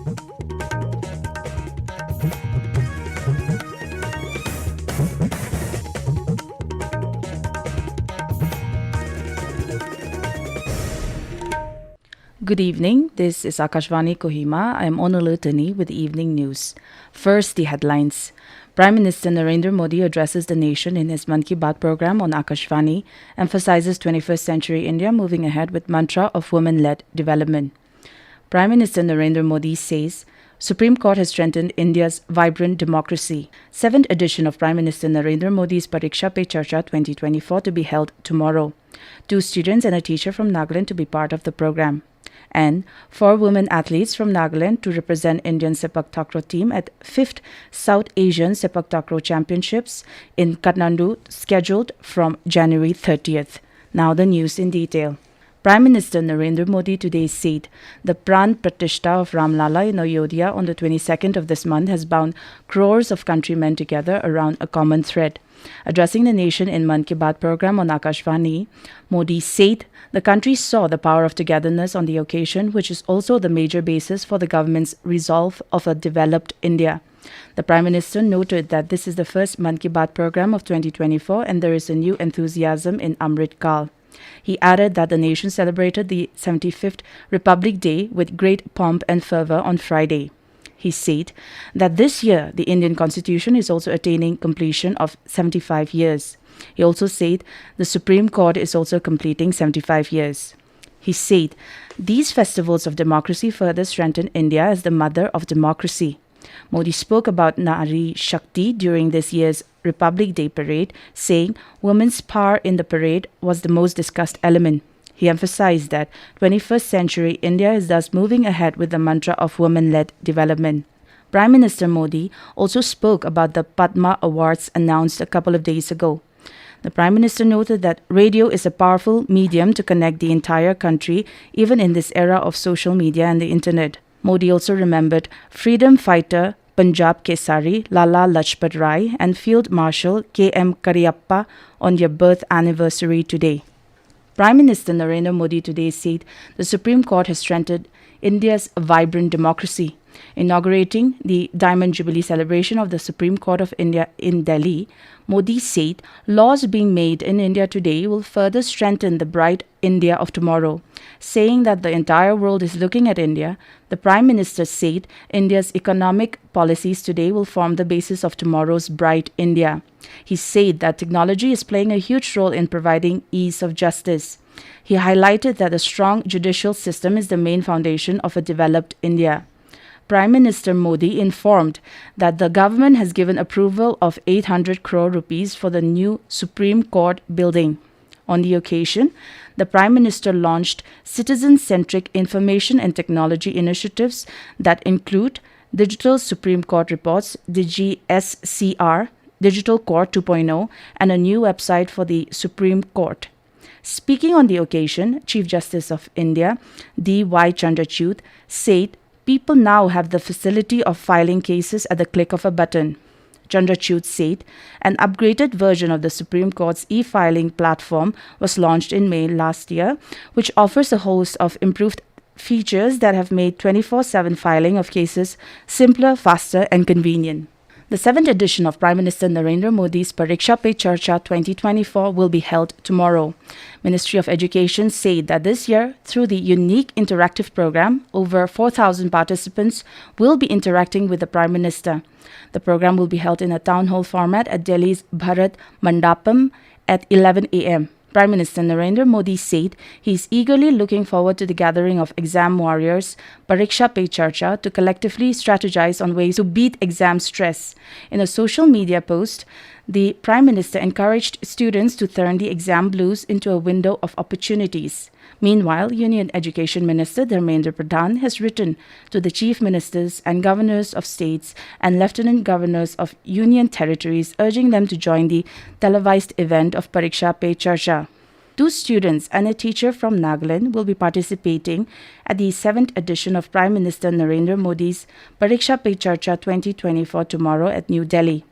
Good evening. This is Akashvani Kohima. I am on Bulletin with evening news. First, the headlines. Prime Minister Narendra Modi addresses the nation in his Mann Ki Baat program on Akashvani, emphasizes 21st century India moving ahead with mantra of women-led development. Prime Minister Narendra Modi says Supreme Court has strengthened India's vibrant democracy. 7th edition of Prime Minister Narendra Modi's Pariksha Pe Charcha 2024 to be held tomorrow. 2 students and a teacher from Nagaland to be part of the program. And 4 women athletes from Nagaland to represent Indian Sepaktakraw team at 5th South Asian Sepaktakraw Championships in Kathmandu, scheduled from January 30th. Now the news in detail. Prime Minister Narendra Modi today said the Pran Pratishta of Ram Lala in Ayodhya on the 22nd of this month has bound crores of countrymen together around a common thread. Addressing the nation in Mann Ki Baat program on Akashvani, Modi said the country saw the power of togetherness on the occasion, which is also the major basis for the government's resolve of a developed India. The Prime Minister noted that this is the first Mann Ki Baat program of 2024 and there is a new enthusiasm in Amrit Kal. He added that the nation celebrated the 75th Republic Day with great pomp and fervor on Friday. He said that this year the Indian Constitution is also attaining completion of 75 years. He also said the Supreme Court is also completing 75 years. He said these festivals of democracy further strengthen India as the mother of democracy. Modi spoke about Nari Shakti during this year's Republic Day parade, saying women's power in the parade was the most discussed element. He emphasized that 21st century India is thus moving ahead with the mantra of women-led development. Prime Minister Modi also spoke about the Padma Awards announced a couple of days ago. The Prime Minister noted that radio is a powerful medium to connect the entire country, even in this era of social media and the internet. Modi also remembered freedom fighter Punjab Kesari Lala Lajpat Rai and Field Marshal K.M. Kariappa on their birth anniversary today. Prime Minister Narendra Modi today said the Supreme Court has strengthened India's vibrant democracy. Inaugurating the Diamond Jubilee celebration of the Supreme Court of India in Delhi, Modi said laws being made in India today will further strengthen the bright India of tomorrow. Saying that the entire world is looking at India, the Prime Minister said India's economic policies today will form the basis of tomorrow's bright India. He said that technology is playing a huge role in providing ease of justice. He highlighted that a strong judicial system is the main foundation of a developed India. Prime Minister Modi informed that the government has given approval of 800 crore rupees for the new Supreme Court building. On the occasion, the Prime Minister launched citizen-centric information and technology initiatives that include Digital Supreme Court Reports, DGSCR, Digital Court 2.0, and a new website for the Supreme Court. Speaking on the occasion, Chief Justice of India, D.Y. Chandrachud, said people now have the facility of filing cases at the click of a button. Chandrachud said an upgraded version of the Supreme Court's e-filing platform was launched in May last year, which offers a host of improved features that have made 24/7 filing of cases simpler, faster, and convenient. The 7th edition of Prime Minister Narendra Modi's Pariksha Pe Charcha 2024 will be held tomorrow. Ministry of Education said that this year, through the unique interactive program, over 4,000 participants will be interacting with the Prime Minister. The program will be held in a town hall format at Delhi's Bharat Mandapam at 11 a.m. Prime Minister Narendra Modi said he is eagerly looking forward to the gathering of exam warriors, Pariksha Pe Charcha, to collectively strategize on ways to beat exam stress. In a social media post, the Prime Minister encouraged students to turn the exam blues into a window of opportunities. Meanwhile, Union Education Minister Dharmendra Pradhan has written to the Chief Ministers and Governors of States and Lieutenant Governors of Union Territories, urging them to join the televised event of Pariksha Pe Charcha. 2 students and a teacher from Nagaland will be participating at the 7th edition of Prime Minister Narendra Modi's Pariksha Pe Charcha 2024 tomorrow at New Delhi.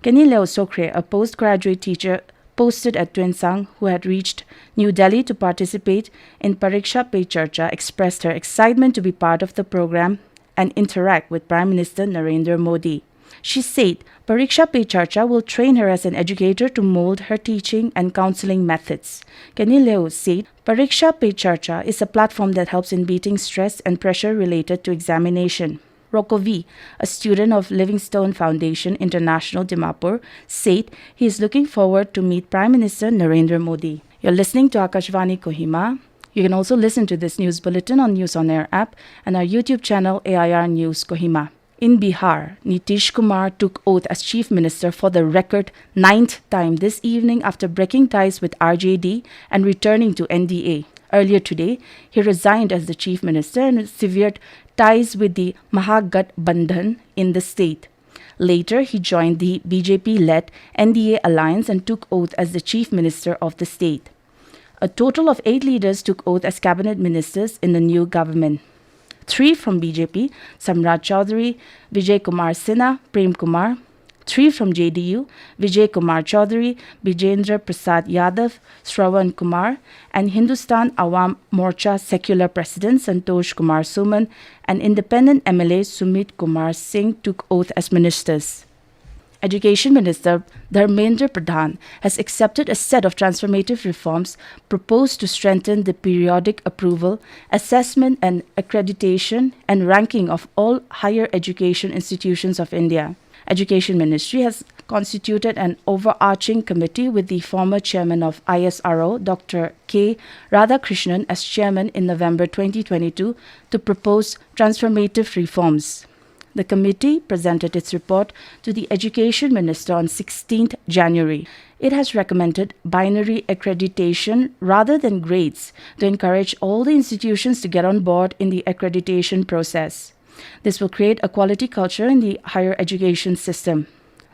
Kenny Leo Sokre, a postgraduate teacher posted at Twinsang who had reached New Delhi to participate in Pariksha Pe Charcha, expressed her excitement to be part of the program and interact with Prime Minister Narendra Modi. She said Pariksha Pe Charcha will train her as an educator to mold her teaching and counseling methods. Kenny said Pariksha Pe Charcha is a platform that helps in beating stress and pressure related to examination. Rokovi, a student of Livingstone Foundation International Dimapur, said he is looking forward to meet Prime Minister Narendra Modi. You're listening to Akashvani Kohima. You can also listen to this news bulletin on News on Air app and our YouTube channel AIR News Kohima. In Bihar, Nitish Kumar took oath as Chief Minister for the record 9th time this evening after breaking ties with RJD and returning to NDA. Earlier today, he resigned as the Chief Minister and severed ties with the Mahagathbandhan in the state. Later, he joined the BJP-led NDA alliance and took oath as the Chief Minister of the state. A total of 8 leaders took oath as cabinet ministers in the new government. 3 from BJP, Samrat Chaudhary, Vijay Kumar Sinha, Prem Kumar. 3 from JDU, Vijay Kumar Chaudhary, Bijendra Prasad Yadav, Shravan Kumar, and Hindustan Awam Morcha Secular President Santosh Kumar Suman and independent MLA Sumit Kumar Singh took oath as ministers. Education Minister Dharmendra Pradhan has accepted a set of transformative reforms proposed to strengthen the periodic approval, assessment and accreditation and ranking of all higher education institutions of India. Education Ministry has constituted an overarching committee with the former chairman of ISRO, Dr. K. Radhakrishnan, as chairman in November 2022 to propose transformative reforms. The committee presented its report to the Education Minister on 16th January. It has recommended binary accreditation rather than grades to encourage all the institutions to get on board in the accreditation process. This will create a quality culture in the higher education system.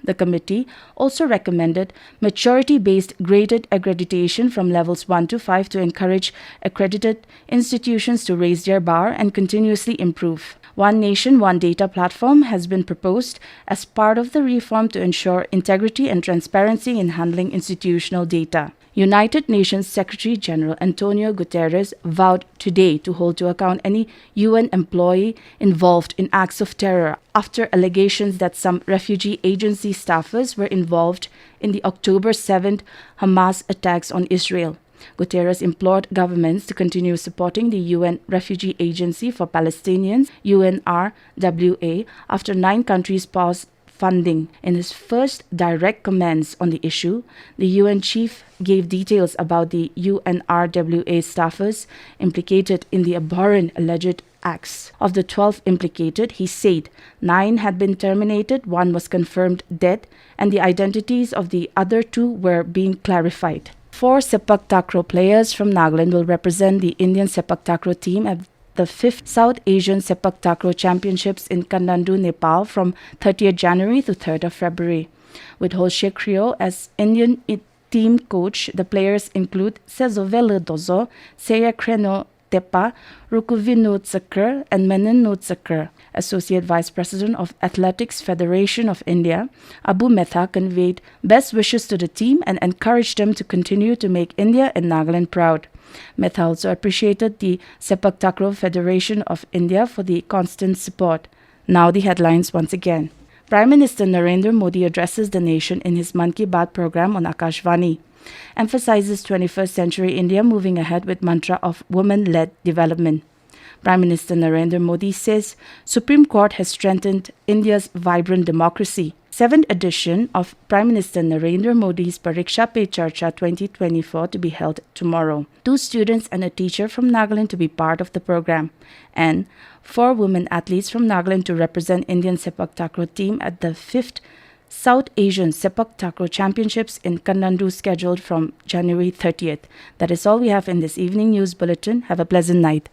The committee also recommended maturity-based graded accreditation from levels 1 to 5 to encourage accredited institutions to raise their bar and continuously improve. One Nation, One Data platform has been proposed as part of the reform to ensure integrity and transparency in handling institutional data. United Nations Secretary-General Antonio Guterres vowed today to hold to account any UN employee involved in acts of terror after allegations that some refugee agency staffers were involved in the October 7th Hamas attacks on Israel. Guterres implored governments to continue supporting the UN Refugee Agency for Palestinians, UNRWA, after 9 countries paused funding. In his first direct comments on the issue, the UN chief gave details about the UNRWA staffers implicated in the abhorrent alleged acts. Of the 12 implicated, he said 9 had been terminated, 1 was confirmed dead, and the identities of the other 2 were being clarified. 4 Sepaktakraw players from Nagaland will represent the Indian Sepaktakraw team at the 5th South Asian Sepaktakraw Championships in Kathmandu, Nepal from 30th January to 3rd of February. With Holshe Krio as Indian team coach, the players include Sezovele Dozo, Seya Kreno Tepa, Rukuvino Tsakar, and Menon Tsakar. Associate Vice President of Athletics Federation of India, Abu Metha conveyed best wishes to the team and encouraged them to continue to make India and Nagaland proud. Metha also appreciated the Sepaktakraw Federation of India for the constant support. Now the headlines once again. Prime Minister Narendra Modi addresses the nation in his Mann Ki Baat program on Akashvani. Emphasizes 21st century India moving ahead with mantra of women-led development. Prime Minister Narendra Modi says Supreme Court has strengthened India's vibrant democracy. 7th edition of Prime Minister Narendra Modi's Pariksha Pe Charcha 2024 to be held tomorrow. 2 students and a teacher from Nagaland to be part of the program. And 4 women athletes from Nagaland to represent Indian Sepaktakraw team at the 5th South Asian Sepaktakraw Championships in Kathmandu scheduled from January 30th. That is all we have in this evening news bulletin. Have a pleasant night.